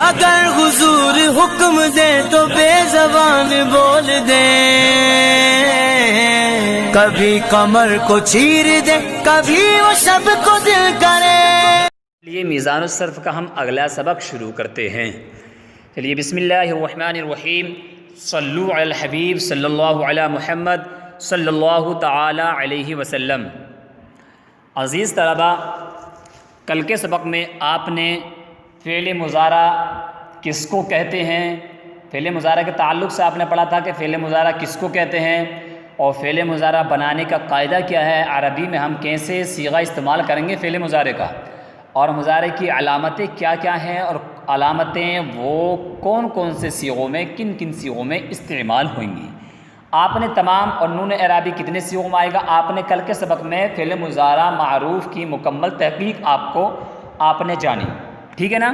اگر حضور حکم دے تو بے زبان بول دے، کبھی کمر کو چیر دے، کبھی وہ سب کو دل کرے۔ یہ میزان الصرف کا ہم اگلا سبق شروع کرتے ہیں۔ چلیے بسم اللہ الرحمن الرحیم، صلو علی الحبیب صلی اللہ علی محمد صلی اللہ تعالی علیہ وسلم۔ عزیز طلبہ، کل کے سبق میں آپ نے فعل مضارع کس کو کہتے ہیں، فعل مضارع کے تعلق سے آپ نے پڑھا تھا کہ فعل مضارع کس کو کہتے ہیں، اور فعل مضارع بنانے کا قاعدہ کیا ہے، عربی میں ہم کیسے صیغہ استعمال کریں گے فعل مضارع کا، اور مضارع کی علامتیں کیا کیا ہیں، اور علامتیں وہ کون کون سے صیغوں میں، کن کن صیغوں میں استعمال ہوئیں گی۔ آپ نے تمام، اور نون اعرابی کتنے صیغوں میں آئے گا، آپ نے کل کے سبق میں فعل مضارع معروف کی مکمل تحقیق آپ نے جانی، ٹھیک ہے نا۔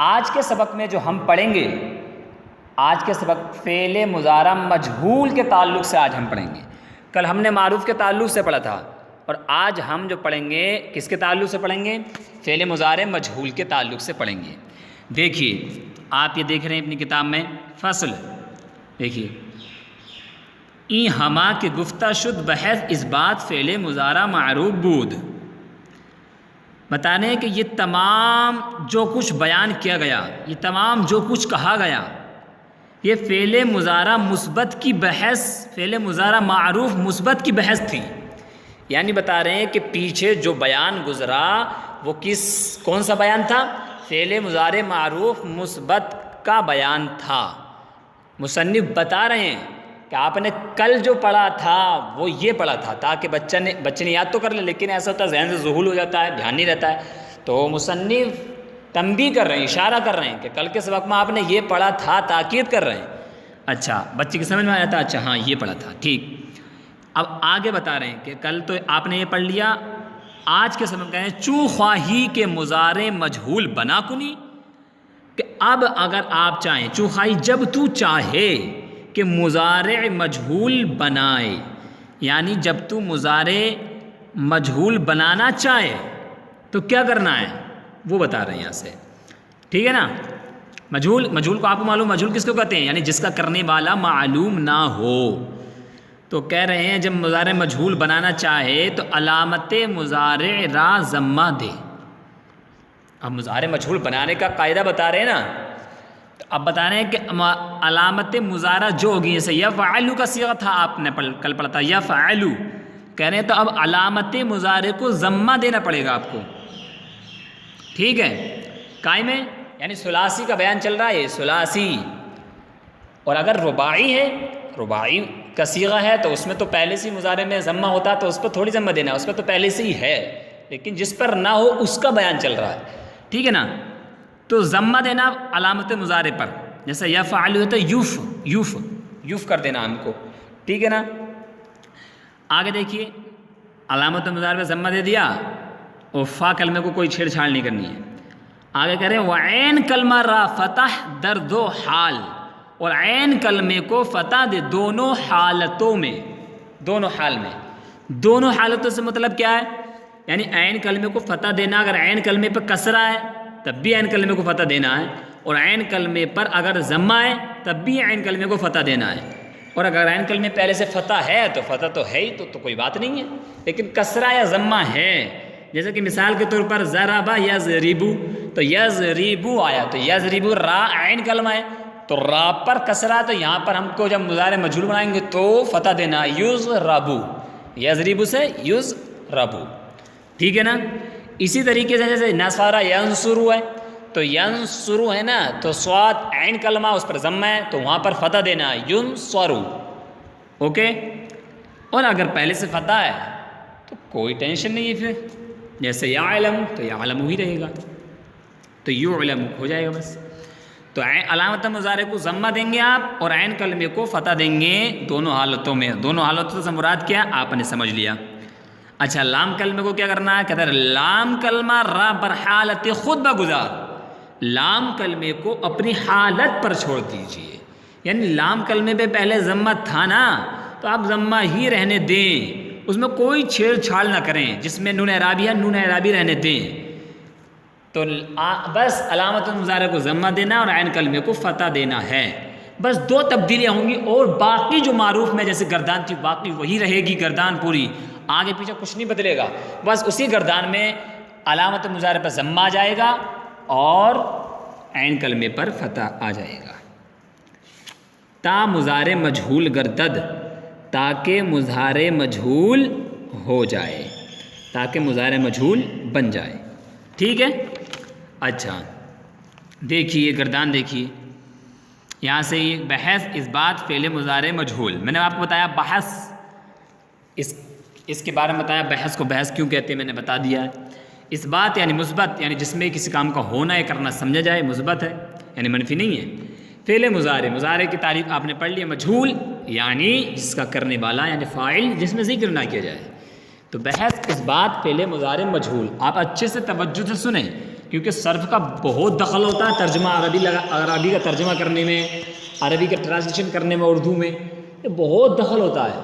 آج کے سبق میں جو ہم پڑھیں گے، آج کے سبق فعل مضارع مجہول کے تعلق سے آج ہم پڑھیں گے۔ کل ہم نے معروف کے تعلق سے پڑھا تھا، اور آج ہم جو پڑھیں گے کس کے تعلق سے پڑھیں گے، فعل مضارع مجہول کے تعلق سے پڑھیں گے۔ دیکھیے آپ یہ دیکھ رہے ہیں اپنی کتاب میں فصل، دیکھیے این ہما کے گفتہ شد بحث اس بات فعل مضارع معروف بود، بتانے کہ یہ تمام جو کچھ بیان کیا گیا، یہ تمام جو کچھ کہا گیا، یہ فعل مضارع مثبت کی بحث، فعل مضارع معروف مثبت کی بحث تھی۔ یعنی بتا رہے ہیں کہ پیچھے جو بیان گزرا وہ کون سا بیان تھا، فعل مضارع معروف مثبت کا بیان تھا۔ مصنف بتا رہے ہیں کہ آپ نے کل جو پڑھا تھا وہ یہ پڑھا تھا، تاکہ بچے نے یاد تو کر لے، لیکن ایسا ہوتا ہے ذہن سے ذہول ہو جاتا ہے، دھیان نہیں رہتا ہے، تو مصنف تنبیہ کر رہے ہیں، اشارہ کر رہے ہیں کہ کل کے سبق میں آپ نے یہ پڑھا تھا، تاکید کر رہے ہیں۔ اچھا بچے کی سمجھ میں آیا تھا، اچھا ہاں یہ پڑھا تھا، ٹھیک۔ اب آگے بتا رہے ہیں کہ کل تو آپ نے یہ پڑھ لیا، آج کے سبق کہیں چوں خواہی کے مضارع مجہول بنا کنی، کہ اب اگر آپ چاہیں، چوں خواہی جب تو چاہے کہ مضارع مجہول بنائے، یعنی جب تو مضارع مجہول بنانا چاہے تو کیا کرنا ہے وہ بتا رہے ہیں یہاں سے، ٹھیک ہے نا۔ مجہول کو آپ کو معلوم، مجہول کس کو کہتے ہیں، یعنی جس کا کرنے والا معلوم نہ ہو۔ تو کہہ رہے ہیں جب مضارع مجہول بنانا چاہے تو علامت مضارع را ضمہ دے۔ اب مضارع مجہول بنانے کا قاعدہ بتا رہے ہیں نا، تو اب بتا رہے ہیں کہ علامت مضارع جو ہوگی، جیسے یفعلو کا صیغہ تھا، آپ نے کل پڑھا تھا یفعلو، کہہ رہے ہیں تو اب علامت مضارع کو ضمہ دینا پڑے گا آپ کو، ٹھیک ہے۔ قائم ہے یعنی ثلاثی کا بیان چل رہا ہے، ثلاثی، اور اگر رباعی ہے، رباعی کا صیغہ ہے تو اس میں تو پہلے سے مضارع میں ضمہ ہوتا تو اس پر تھوڑی ضمہ دینا ہے، اس پر تو پہلے سے ہی ہے، لیکن جس پر نہ ہو اس کا بیان چل رہا ہے، ٹھیک ہے نا۔ تو ضمہ دینا علامت مضارع پر، جیسے یفعل ہوتا ہے یوف کر دینا ہم کو، ٹھیک ہے نا۔ آگے دیکھیے علامت مضارع پر ضمہ دے دیا، اور فا کلمے کو کوئی چھیڑ چھاڑ نہیں کرنی ہے۔ آگے کہہ رہے ہیں وعین کلمہ را فتح در دو حال، اور عین کلمے کو فتح دے دونوں حالتوں میں، دونوں حال میں، دونوں حالتوں سے مطلب کیا ہے، یعنی عین کلمے کو فتح دینا، اگر عین کلمے پر کسرہ ہے تب بھی عین کلمے کو فتح دینا ہے، اور عین کلمے پر اگر ضمہ ہے تب بھی عین کلمے کو فتح دینا ہے، اور اگر عین کلمے پہلے سے فتح ہے تو فتح تو ہے ہی، تو کوئی بات نہیں ہے، لیکن کسرہ یا ضمہ ہے، جیسے کہ مثال کے طور پر ضربہ یضربو، تو یضربو آیا تو یضربو را عین کلمہ ہے، تو را پر کسرہ، تو یہاں پر ہم کو جب مضارع مجہول بنائیں گے تو فتح دینا، یضربو، یضربو سے یضربو، ٹھیک ہے نا۔ اسی طریقے سے جیسے نصارہ ینصرو ہے، تو ینصرو ہے نا، تو صاد عین کلمہ اس پر ضمہ ہے تو وہاں پر فتح دینا ینصرو، اوکے۔ اور اگر پہلے سے فتح ہے تو کوئی ٹینشن نہیں ہے، پھر جیسے یعلم تو یعلم ہی رہے گا، تو یعلم ہو جائے گا بس۔ تو علامت مضارع کو ضمہ دیں گے آپ، اور عین کلمے کو فتح دیں گے دونوں حالتوں میں، دونوں حالتوں سے مراد کیا آپ نے سمجھ لیا۔ اچھا لام کلمے کو کیا کرنا ہے، کہتے ہیں لام کلمہ را بر حالت خود بگزار، لام کلمے کو اپنی حالت پر چھوڑ دیجئے، یعنی لام کلمے پہ پہلے ضمہ تھا نا، تو آپ ضمہ ہی رہنے دیں، اس میں کوئی چھیڑ چھاڑ نہ کریں، جس میں نون اعرابی ہے نون اعرابی رہنے دیں۔ تو بس علامت المضارع کو ضمہ دینا اور عین کلمے کو فتح دینا ہے، بس 2 تبدیلیاں ہوں گی، اور باقی جو معروف میں جیسے گردان تھی باقی وہی رہے گی، گردان پوری، آگے پیچھے کچھ نہیں بدلے گا، بس اسی گردان میں علامت المضارع پر ضمہ آ جائے گا اور عین کلمے پر فتح آ جائے گا۔ تا مضارع مجہول گردد، تاکہ مضارع مجہول ہو جائے، تاکہ مضارع مجہول بن جائے، ٹھیک ہے۔ اچھا دیکھیے گردان، دیکھیے یہاں سے یہ بحث اس بات فعل مضارع مجہول، میں نے آپ کو بتایا بحث، اس کے بارے میں بتایا بحث کو بحث کیوں کہتے ہیں، میں نے بتا دیا ہے۔ اس بات یعنی مثبت، یعنی جس میں کسی کام کا ہونا یا کرنا سمجھا جائے، مثبت ہے یعنی منفی نہیں ہے۔ فعل مضارع، مضارع کی تعریف آپ نے پڑھ لی ہے، مجہول یعنی جس کا کرنے والا یعنی فاعل جس میں ذکر نہ کیا جائے، تو بحث اس بات فعل مضارع مجہول، آپ اچھے سے توجہ سے سنیں کیونکہ صرف کا بہت دخل ہوتا ہے ترجمہ عربی کا ترجمہ کرنے میں، عربی کا ٹرانسلیشن کرنے میں اردو میں، یہ بہت دخل ہوتا ہے،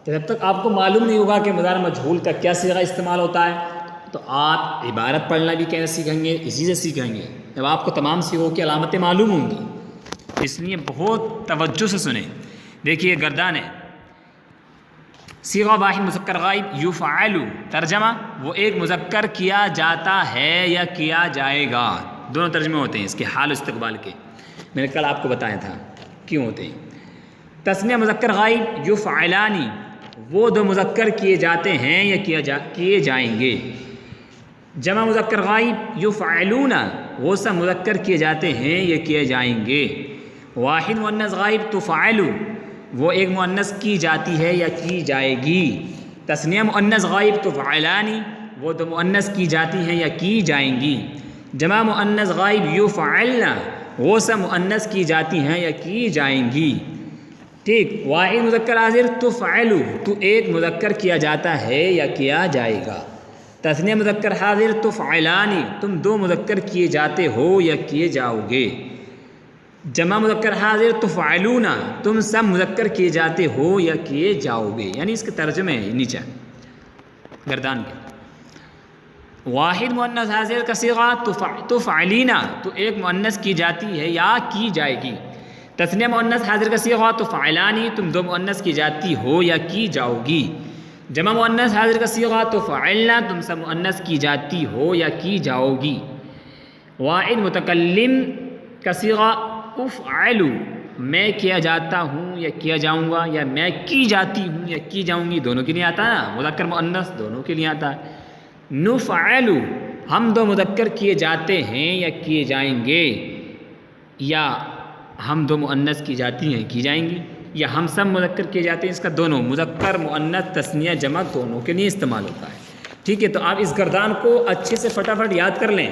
جب تک آپ کو معلوم نہیں ہوگا کہ مضارع مجہول کا کیا صیغہ استعمال ہوتا ہے تو آپ عبارت پڑھنا بھی کیسے سیکھیں گے، اسی سے سیکھیں گے جب آپ کو تمام صیغوں کی علامتیں معلوم ہوں گی، اس لیے بہت توجہ سے سنیں۔ دیکھیے گردان ہے، صیغہ واحد مذکر غائب یفعل، ترجمہ وہ ایک مذکر کیا جاتا ہے یا کیا جائے گا، دونوں ترجمے ہوتے ہیں اس کے حال و استقبال کے، میں نے کل آپ کو بتایا تھا کیوں ہوتے ہیں۔ تسنیہ مذکر غائب یفعلانی، وہ 2 مذکر کیے جاتے ہیں یا کیے جائیں گے۔ جمع مذکر غائب یفعلون، وہ سب مذکر کیے جاتے ہیں یا کیے جائیں گے۔ واحد مؤنث غائب تفعل، وہ ایک مؤنث کی جاتی ہے یا کی جائے گی۔ تسنیہ مؤنث غائب تفعلانی، وہ 2 مؤنث کی جاتی ہیں یا کی جائیں گی۔ جمع مؤنث غائب یفعلن، وہ سب مؤنث کی جاتی ہیں یا کی جائیں گی، ٹھیک۔ واحد مذکر حاضر تفعل، تو ایک مذکر کیا جاتا ہے یا کیا جائے گا۔ تسنیہ مذکر حاضر تفعلانی، تم 2 مذکر کیے جاتے ہو یا کیے جاؤ گے۔ جمع مذکر حاضر تفعلون، تم سب مذکر کیے جاتے ہو یا کیے جاؤ گے، یعنی اس کے ترجمے ہیں نیچے گردان کے۔ واحد مؤنث حاضر کا صیغہ تفعلینا، تو ایک مؤنث کی جاتی ہے یا کی جائے گی۔ تسنیہ مؤنث حاضر کا صیغہ تفعلانی، تم 2 مؤنث کی جاتی ہو یا کی جاؤ گی۔ جمع مؤنث حاضر کا صیغہ تفعلنا، تم سب مؤنث کی جاتی ہو یا کی جاؤ گی۔ واحد متکلم کا صیغہ افعل، میں کیا جاتا ہوں یا کیا جاؤں گا، یا میں کی جاتی ہوں یا کی جاؤں گی، دونوں کے لیے آتا ہے نا، مذکر مؤنث دونوں کے لیے آتا ہے۔ نفعل، ہم 2 مذکر کیے جاتے ہیں یا کیے جائیں گے، یا ہم 2 مؤنث کی جاتی ہیں کی جائیں گی، یا ہم سب مذکر کیے جاتے ہیں، اس کا دونوں مذکر مؤنث تثنیہ جمع دونوں کے لیے استعمال ہوتا ہے، ٹھیک ہے۔ تو آپ اس گردان کو اچھے سے فٹافٹ یاد کر لیں،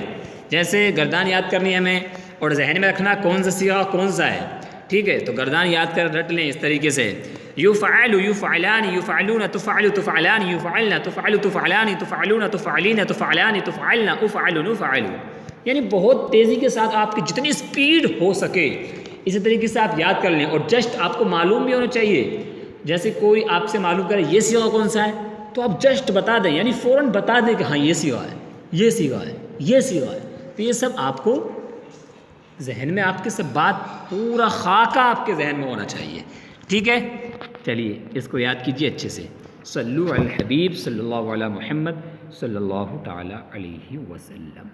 جیسے گردان یاد کرنی ہے ہمیں اور ذہن میں رکھنا کون سا صیغہ کون سا ہے، ٹھیک ہے۔ تو گردان یاد کر رٹ لیں اس طریقے سے، یفعل یفعلان یفعلون تفعل تفعلان یفعلن تفعل تفعلان تفعلون تفعلین تفعلان تفعلن افعل نفعل، یعنی بہت تیزی کے ساتھ آپ کی جتنی سپیڈ ہو سکے اسی طریقے سے آپ یاد کر لیں، اور جسٹ آپ کو معلوم بھی ہونا چاہیے، جیسے کوئی آپ سے معلوم کرے یہ صیغہ کون سا ہے تو آپ جسٹ بتا دیں، یعنی فوراً بتا دیں کہ ہاں یہ صیغہ ہے، یہ صیغہ ہے، یہ صیغہ ہے، تو یہ سب آپ کو ذہن میں، آپ کے سب بات پورا خاکہ آپ کے ذہن میں ہونا چاہیے، ٹھیک ہے۔ چلیے اس کو یاد کیجیے اچھے سے، صلو علی الحبیب صلی اللہ علیہ محمد صلی اللہ تعالی علیہ وسلم۔